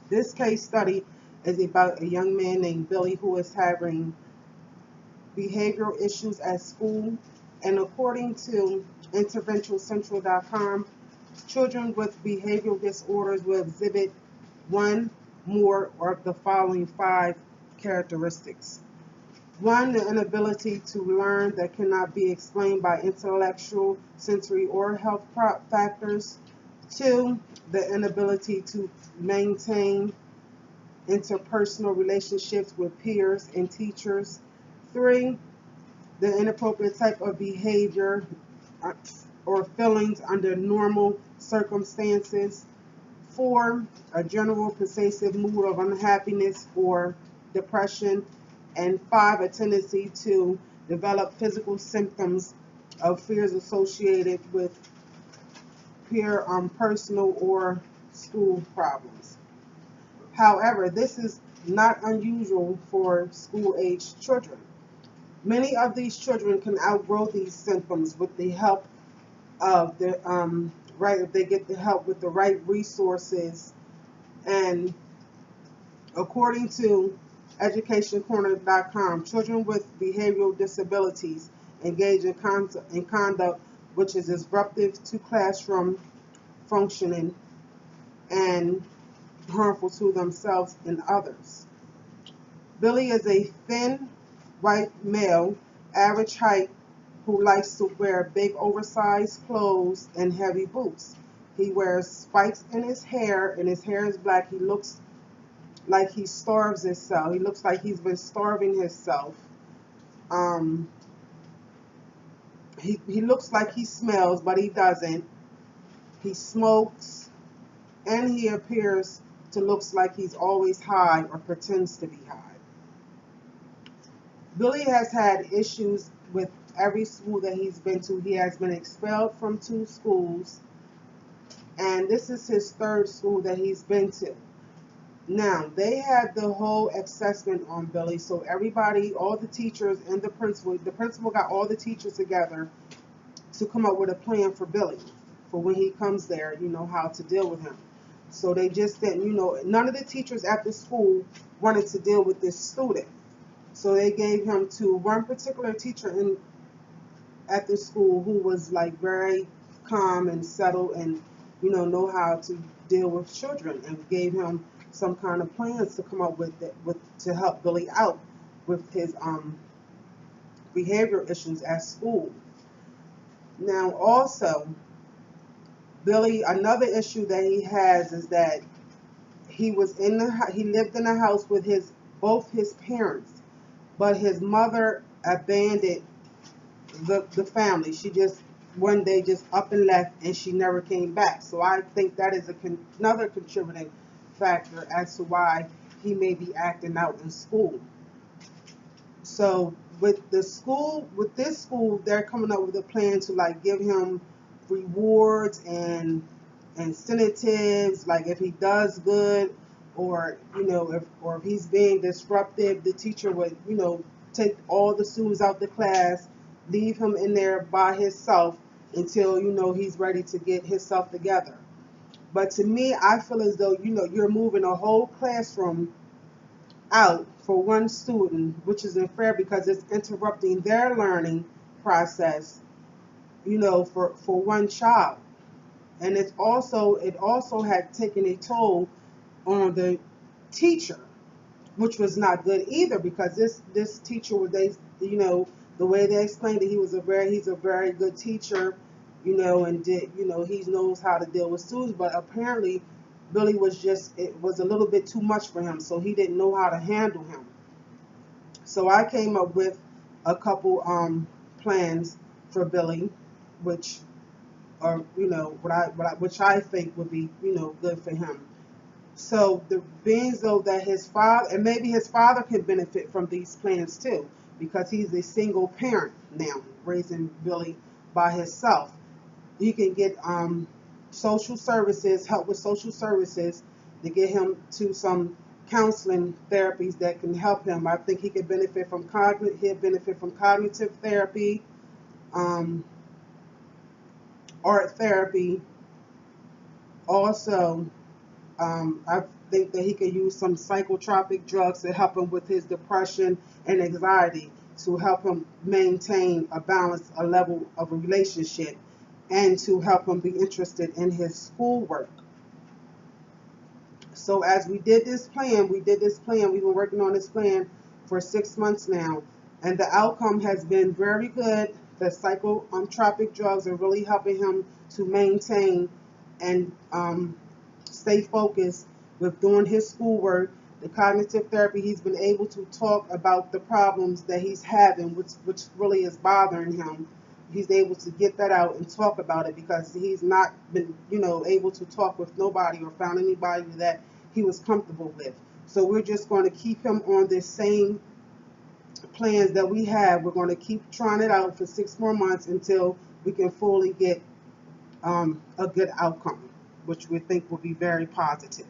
This case study is about a young man named Billy who is having behavioral issues at school. And according to InterventionCentral.com, children with behavioral disorders will exhibit one more of the following five characteristics. One, the inability to learn that cannot be explained by intellectual, sensory, or health factors. Two, the inability to maintain interpersonal relationships with peers and teachers. Three, the inappropriate type of behavior uh, or feelings under normal circumstances. Four, a general pervasive mood of unhappiness or depression. And five, a tendency to develop physical symptoms of fears associated with peer, personal, or school problems. However, this is not unusual for school-age children. Many of these children can outgrow these symptoms with the help of the right, if they get the help with the right resources. And according to educationcorner.com, children with behavioral disabilities engage in conduct which is disruptive to classroom functioning and harmful to themselves and others. Billy is a thin white male, average height, who likes to wear big oversized clothes and heavy boots. He wears spikes in his hair, and his hair is black. He looks like he starves himself. He looks like he's been starving himself. Um, he looks like he smells, but he doesn't. He smokes, and he appears to looks like he's always high or pretends to be high. Billy has had issues with every school that he's been to. He has been expelled from two schools, and this is his third school that he's been to. Now, they had the whole assessment on Billy, so everybody, all the teachers and the principal got all the teachers together to come up with a plan for Billy, for when he comes there, how to deal with him. So they just didn't, none of the teachers at the school wanted to deal with this student. So they gave him to one particular teacher at the school who was like very calm and settled and know how to deal with children, and gave him some kind of plans to come up with to help Billy out with his behavior issues at school. Now also, Billy, another issue that he has is that he lived in a house with his both his parents, but his mother abandoned the family. She just one day just up and left, and she never came back. So I think that is another contributing factor as to why he may be acting out in school. So with this school, they're coming up with a plan to like give him rewards and incentives, like if he does good, or if he's being disruptive, the teacher would take all the students out the class, leave him in there by himself until he's ready to get himself together. But to me, I feel as though you're moving a whole classroom out for one student, which is unfair because it's interrupting their learning process, for one child. And it also had taken a toll on the teacher, which was not good either, because this teacher, the way they explained it, he's a very good teacher, and he knows how to deal with students, but apparently Billy it was a little bit too much for him, so he didn't know how to handle him. So I came up with a couple plans for Billy, which are which I think would be good for him. So the being though that his father, and maybe his father can benefit from these plans too, because he's a single parent now, raising Billy by himself. He can get social services, help with social services, to get him to some counseling therapies that can help him. I think he could benefit from cognitive therapy, um, art therapy. Also, think that he could use some psychotropic drugs to help him with his depression and anxiety, to help him maintain a balance, a level of a relationship, and to help him be interested in his schoolwork. So as we've been working on this plan for 6 months now, and the outcome has been very good. The psychotropic drugs are really helping him to maintain and stay focused with doing his schoolwork. The cognitive therapy, he's been able to talk about the problems that he's having, which really is bothering him. He's able to get that out and talk about it, because he's not been, able to talk with nobody or found anybody that he was comfortable with. So we're just going to keep him on this same plans that we have. We're going to keep trying it out for 6 more months until we can fully get a good outcome, which we think will be very positive.